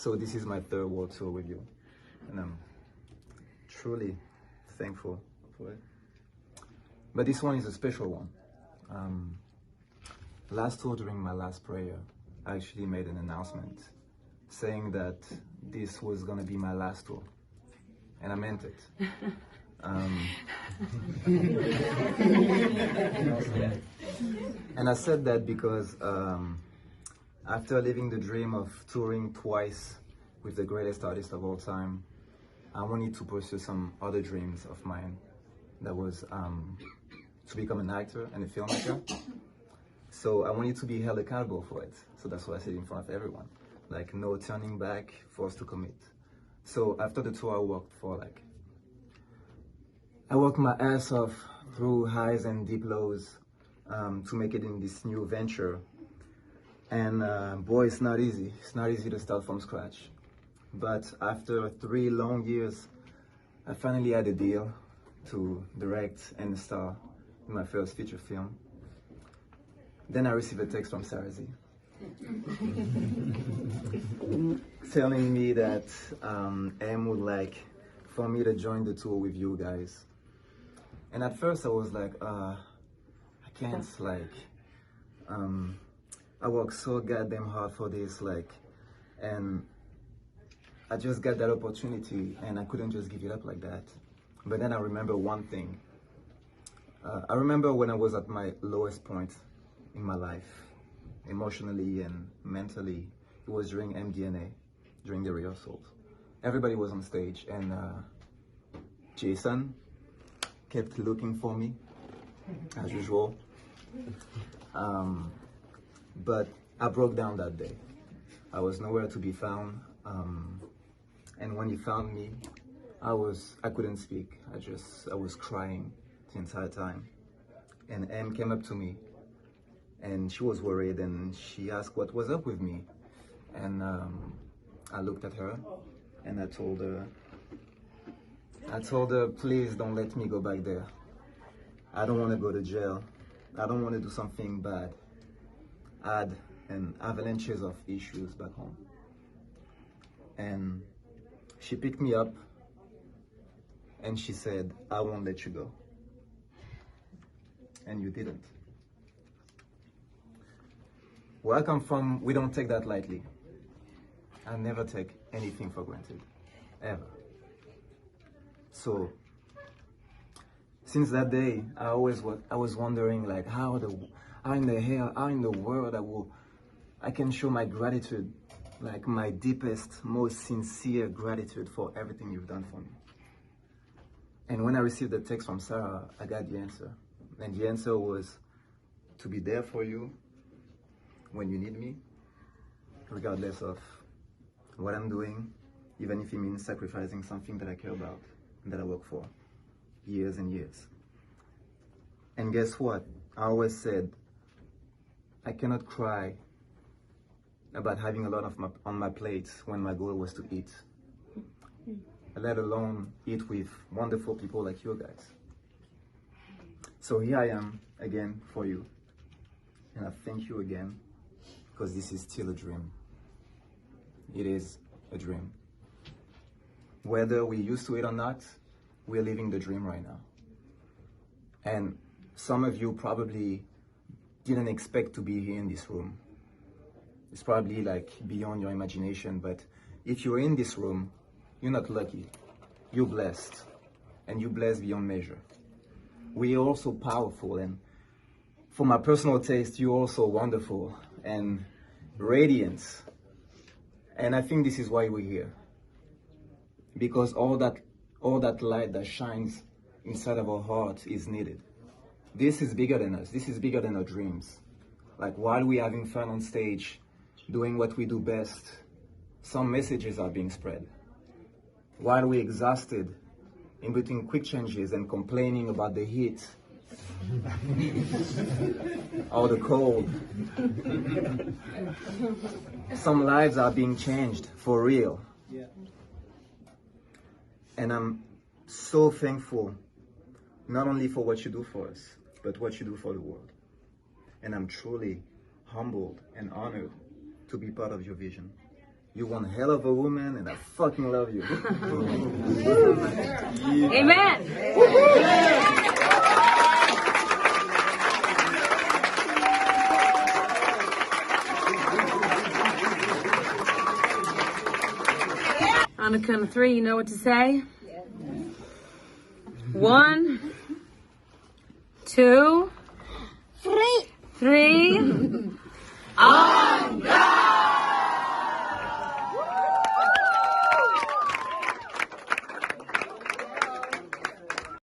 So this is my third world tour with you, and I'm truly thankful for it. But this one is a special one. Last tour, during my last prayer, I actually made an announcement saying that this was gonna be my last tour, and I meant it. And I said that because after living the dream of touring twice with the greatest artist of all time, I wanted to pursue some other dreams of mine. That was to become an actor and a filmmaker. So I wanted to be held accountable for it. So that's what I said in front of everyone. Like, no turning back, forced to commit. So after the tour, I worked my ass off through highs and deep lows to make it in this new venture. And boy, it's not easy. It's not easy to start from scratch. But after 3 long years, I finally had a deal to direct and star in my first feature film. Then I received a text from Sarah Z telling me that M would like for me to join the tour with you guys. And at first I was like, I can't, like, I worked so goddamn hard for this, like, and I just got that opportunity and I couldn't just give it up like that. But then I remember one thing. I remember when I was at my lowest point in my life, emotionally and mentally. It was during MDNA, during the rehearsals. Everybody was on stage and Jason kept looking for me, as usual. But I broke down that day. I was nowhere to be found. And when he found me, I couldn't speak. I was crying the entire time. And M came up to me and she was worried and she asked what was up with me. And I looked at her and I told her, please don't let me go back there. I don't want to go to jail. I don't want to do something bad. Add an avalanches of issues back home. And she picked me up and she said, I won't let you go. And you didn't. Where I come from, we don't take that lightly. I never take anything for granted, ever. So, since that day, I was wondering, like, how in the world I can show my gratitude, like my deepest, most sincere gratitude for everything you've done for me. And when I received the text from Sarah, I got the answer. And the answer was to be there for you when you need me, regardless of what I'm doing, even if it means sacrificing something that I care about and that I work for years and years. And guess what? I always said, I cannot cry about having a lot on my plate when my goal was to eat, let alone eat with wonderful people like you guys. So here I am again for you. And I thank you again, because this is still a dream. It is a dream. Whether we're used to it or not, we're living the dream right now. And some of you probably didn't expect to be here in this room. It's probably like beyond your imagination, but if you're in this room, you're not lucky. You're blessed, and you're blessed beyond measure. We are also powerful, and for my personal taste, you're also wonderful and radiant. And I think this is why we're here. Because all that light that shines inside of our heart is needed. This is bigger than us. This is bigger than our dreams. Like, while we're having fun on stage, doing what we do best, some messages are being spread. While we're exhausted, in between quick changes and complaining about the heat or the cold, some lives are being changed for real. Yeah. And I'm so thankful, not only for what you do for us, but what you do for the world. And I'm truly humbled and honored to be part of your vision. You're one hell of a woman, and I fucking love you. Amen. On the count of 3, you know what to say? 1, 2, 3.